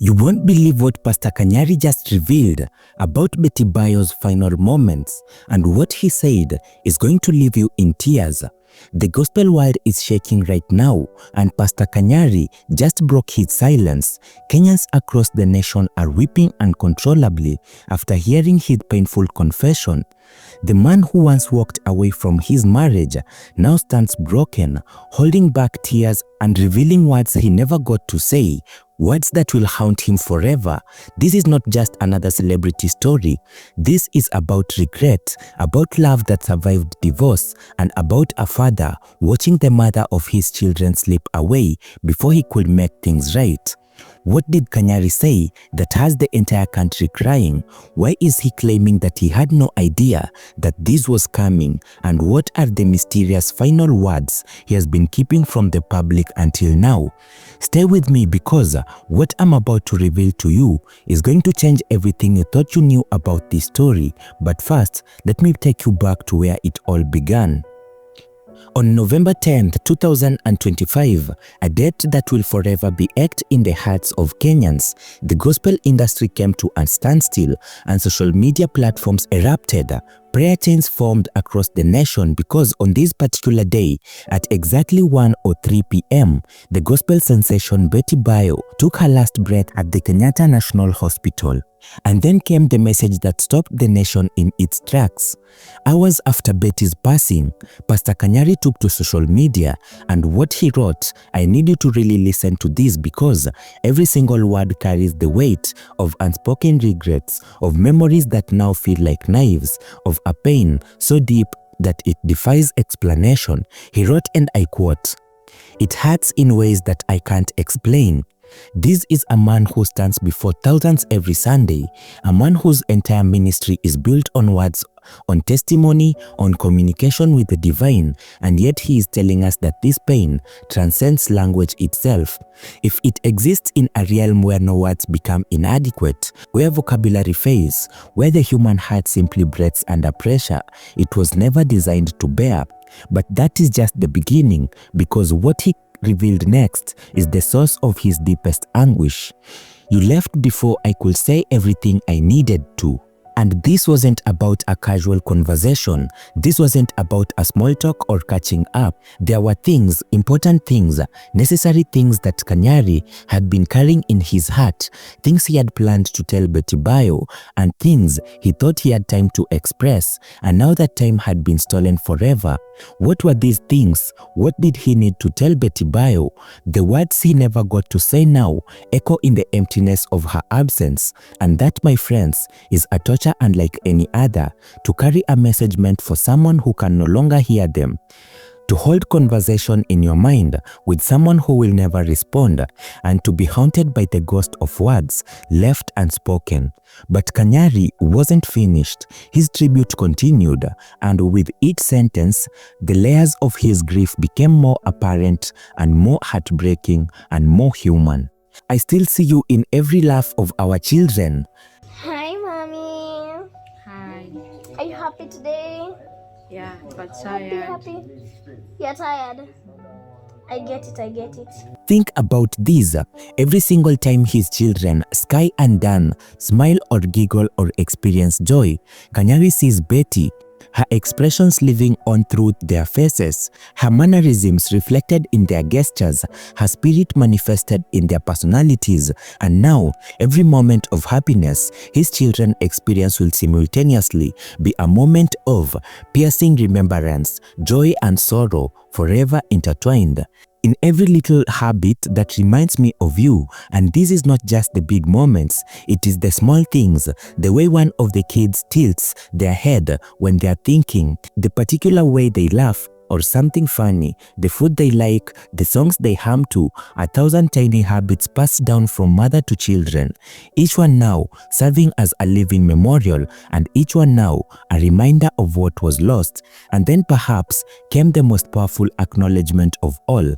You won't believe what Pastor Kanyari just revealed about Betty Bayo's final moments, and what he said is going to leave you in tears. The gospel world is shaking right now, and Pastor Kanyari just broke his silence. Kenyans across the nation are weeping uncontrollably after hearing his painful confession. The man who once walked away from his marriage now stands broken, holding back tears and revealing words he never got to say, words that will haunt him forever. This is not just another celebrity story. This is about regret, about love that survived divorce, and about a father watching the mother of his children slip away before he could make things right. What did Kanyari say that has the entire country crying? Why is he claiming that he had no idea that this was coming? And what are the mysterious final words he has been keeping from the public until now? Stay with me, because what I'm about to reveal to you is going to change everything you thought you knew about this story. But first, let me take you back to where it all began. On November 10th, 2025, a date that will forever be etched in the hearts of Kenyans, the gospel industry came to a standstill and social media platforms erupted. Prayer chains formed across the nation because on this particular day, at exactly 1:03 p.m., the gospel sensation Betty Bayo took her last breath at the Kenyatta National Hospital. And then came the message that stopped the nation in its tracks. Hours after Betty's passing, Pastor Kanyari took to social media, and what he wrote, I need you to really listen to this, because every single word carries the weight of unspoken regrets, of memories that now feel like knives, of a pain so deep that it defies explanation. He wrote, and I quote, "It hurts in ways that I can't explain. This is a man who stands before thousands every Sunday, a man whose entire ministry is built on words, on testimony, on communication with the divine, and yet he is telling us that this pain transcends language itself. If it exists in a realm where no words become inadequate, where vocabulary fails, where the human heart simply breaks under pressure, it was never designed to bear. But that is just the beginning, because what he revealed next is the source of his deepest anguish. You left before I could say everything I needed to." And this wasn't about a casual conversation. This wasn't about a small talk or catching up. There were things, important things, necessary things that Kanyari had been carrying in his heart, things he had planned to tell Betty Bayo, and things he thought he had time to express, and now that time had been stolen forever. What were these things? What did he need to tell Betty Bayo? The words he never got to say now echo in the emptiness of her absence, and that, my friends, is a torture unlike any other, to carry a message meant for someone who can no longer hear them. To hold conversation in your mind with someone who will never respond, and to be haunted by the ghost of words left unspoken. But Kanyari wasn't finished. His tribute continued, and with each sentence, the layers of his grief became more apparent and more heartbreaking and more human. I still see you in every laugh of our children. Hi, Mommy. Hi. Are you happy today? Yeah, but Happy, tired. happy. You're tired. I get it, I get it. Think about this. Every single time his children, Sky and Dan, smile or giggle or experience joy, Kanyari sees Betty, her expressions living on through their faces, her mannerisms reflected in their gestures, her spirit manifested in their personalities. And now, every moment of happiness his children experience will simultaneously be a moment of piercing remembrance, joy and sorrow, forever intertwined. In every little habit that reminds me of you. And this is not just the big moments, it is the small things, the way one of the kids tilts their head when they are thinking, the particular way they laugh, or something funny, the food they like, the songs they hum to, 1,000 tiny habits passed down from mother to children, each one now serving as a living memorial, and each one now a reminder of what was lost. And then perhaps came the most powerful acknowledgement of all.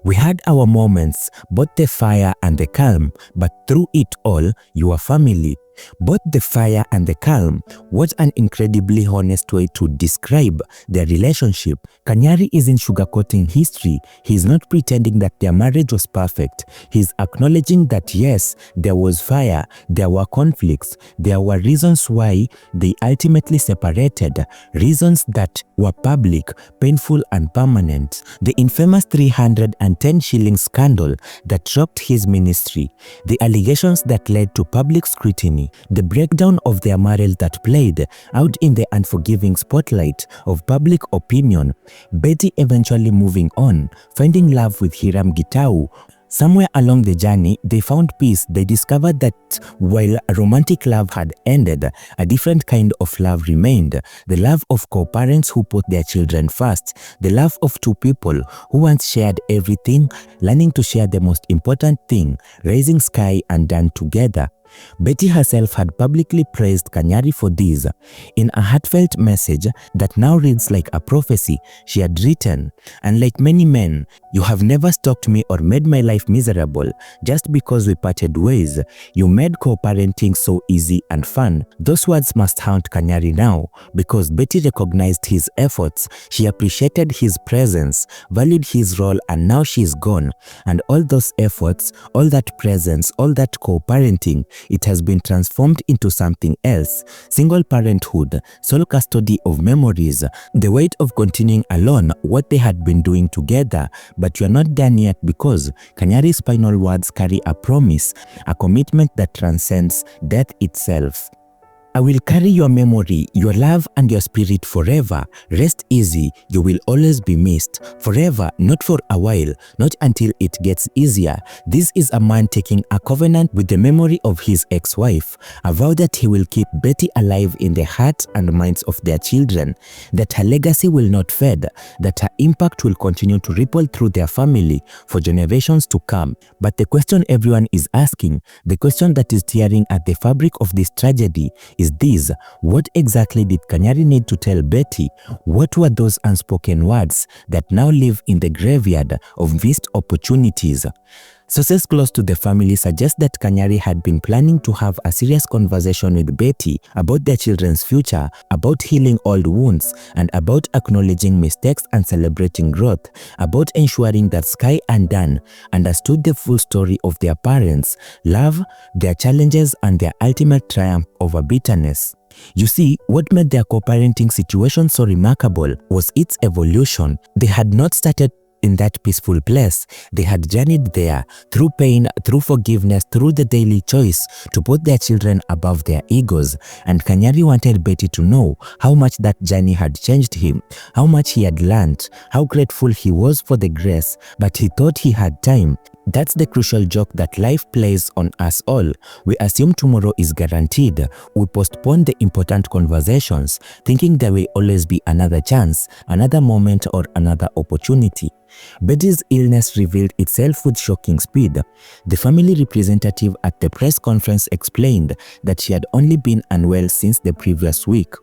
We had our moments, both the fire and the calm, but through it all, you are family. Both the fire and the calm. What an incredibly honest way to describe their relationship. Kanyari isn't sugarcoating history. He's not pretending that their marriage was perfect. He's acknowledging that yes, there was fire, there were conflicts, there were reasons why they ultimately separated, reasons that were public, painful and permanent. The infamous 310 shilling scandal that rocked his ministry, the allegations that led to public scrutiny, the breakdown of their marriage that played out in the unforgiving spotlight of public opinion, Betty eventually moving on, finding love with Hiram Gitau. Somewhere along the journey, they found peace. They discovered that while romantic love had ended, a different kind of love remained. The love of co-parents who put their children first. The love of two people who once shared everything, learning to share the most important thing, raising Sky and Dan together. Betty herself had publicly praised Kanyari for this. In a heartfelt message that now reads like a prophecy, she had written, "And like many men, you have never stalked me or made my life miserable just because we parted ways. You made co-parenting so easy and fun." Those words must haunt Kanyari now because Betty recognized his efforts. She appreciated his presence, valued his role, and now she's gone. And all those efforts, all that presence, all that co-parenting, it has been transformed into something else. Single parenthood, sole custody of memories, the weight of continuing alone what they had been doing together. But you're not done yet because Kanyari's final words carry a promise, a commitment that transcends death itself. "I will carry your memory, your love and your spirit forever. Rest easy, you will always be missed. Forever, not for a while, not until it gets easier." This is a man taking a covenant with the memory of his ex-wife, a vow that he will keep Betty alive in the hearts and minds of their children, that her legacy will not fade, that her impact will continue to ripple through their family for generations to come. But the question everyone is asking, the question that is tearing at the fabric of this tragedy is this: what exactly did Kanyari need to tell Betty? What were those unspoken words that now live in the graveyard of missed opportunities? Sources close to the family suggest that Kanyari had been planning to have a serious conversation with Betty about their children's future, about healing old wounds, and about acknowledging mistakes and celebrating growth, about ensuring that Sky and Dan understood the full story of their parents' love, their challenges, and their ultimate triumph over bitterness. You see, what made their co-parenting situation so remarkable was its evolution. They had not started in that peaceful place. They had journeyed there through pain, through forgiveness, through the daily choice to put their children above their egos. And Kanyari wanted Betty to know how much that journey had changed him, how much he had learned, how grateful he was for the grace, but he thought he had time. That's the crucial joke that life plays on us all. We assume tomorrow is guaranteed. We postpone the important conversations, thinking there will always be another chance, another moment, or another opportunity. Betty's illness revealed itself with shocking speed. The family representative at the press conference explained that she had only been unwell since the previous week.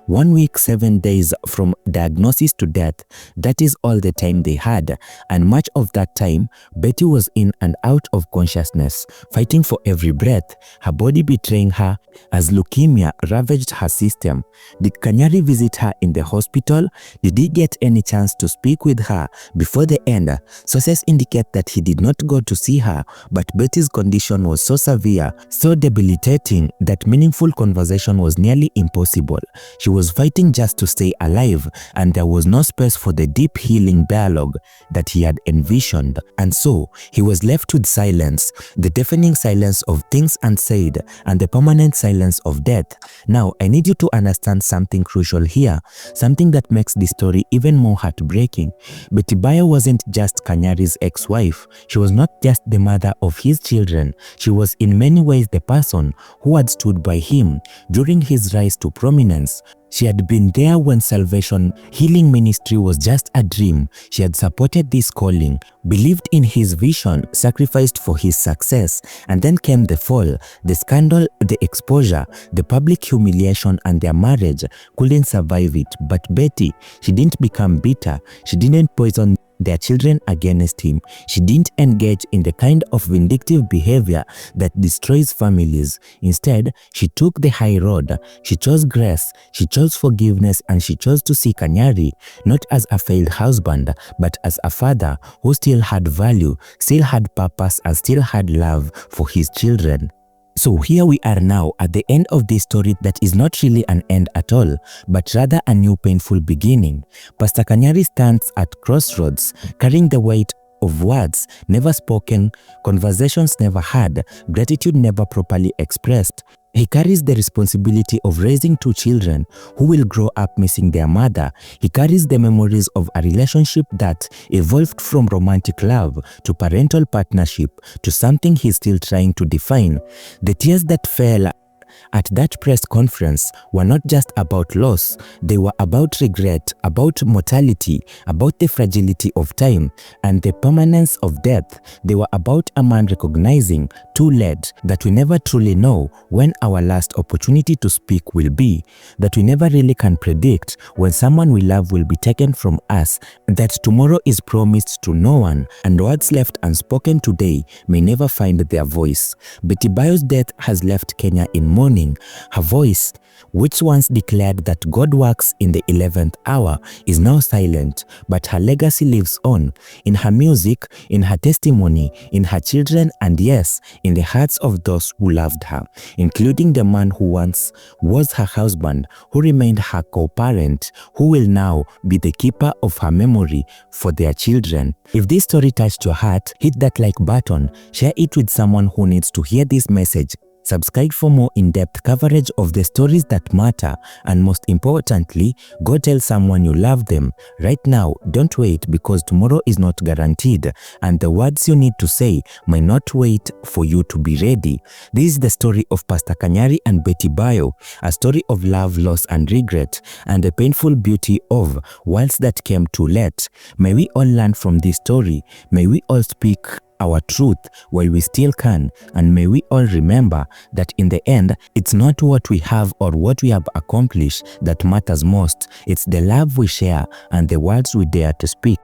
1 week, 7 days from diagnosis to death. That is all the time they had, and much of that time, Betty was in and out of consciousness, fighting for every breath, her body betraying her as leukemia ravaged her system. Did Kanyari visit her in the hospital? Did he get any chance to speak with her before the end? Sources indicate that he did not go to see her, but Betty's condition was so severe, so debilitating, that meaningful conversation was nearly impossible. She was fighting just to stay alive, and there was no space for the deep healing dialogue that he had envisioned. And so, he was left with silence, the deafening silence of things unsaid, and the permanent silence of death. Now, I need you to understand something crucial here, something that makes this story even more heartbreaking. Betty Bayo wasn't just Kanyari's ex-wife. She was not just the mother of his children. She was in many ways the person who had stood by him during his rise to prominence. She had been there when Salvation Healing Ministry was just a dream. She had supported this calling, believed in his vision, sacrificed for his success. And then came the fall, the scandal, the exposure, the public humiliation, and their marriage couldn't survive it. But Betty, she didn't become bitter. She didn't poison their children against him. She didn't engage in the kind of vindictive behavior that destroys families. Instead, she took the high road. She chose grace, she chose forgiveness, and she chose to see Kanyari not as a failed husband, but as a father who still had value, still had purpose, and still had love for his children. So here we are now at the end of this story that is not really an end at all, but rather a new painful beginning. Pastor Kanyari stands at crossroads, carrying the weight of words never spoken, conversations never had, gratitude never properly expressed. He carries the responsibility of raising two children who will grow up missing their mother. He carries the memories of a relationship that evolved from romantic love to parental partnership to something he's still trying to define. The tears that fell at that press conference were not just about loss, they were about regret, about mortality, about the fragility of time and the permanence of death. They were about a man recognizing, too late, that we never truly know when our last opportunity to speak will be, that we never really can predict when someone we love will be taken from us, that tomorrow is promised to no one, and words left unspoken today may never find their voice. Betty Bayo's death has left Kenya in mourning. Her voice, which once declared that God works in the 11th hour, is now silent, but her legacy lives on, in her music, in her testimony, in her children, and yes, in the hearts of those who loved her, including the man who once was her husband, who remained her co-parent, who will now be the keeper of her memory for their children. If this story touched your heart, hit that like button, share it with someone who needs to hear this message. Subscribe for more in-depth coverage of the stories that matter, and most importantly, go tell someone you love them. Right now, don't wait, because tomorrow is not guaranteed, and the words you need to say may not wait for you to be ready. This is the story of Pastor Kanyari and Betty Bayo, a story of love, loss, and regret, and the painful beauty of words that came too late. May we all learn from this story. May we all speak our truth while we still can, and may we all remember that in the end, it's not what we have or what we have accomplished that matters most. It's the love we share and the words we dare to speak.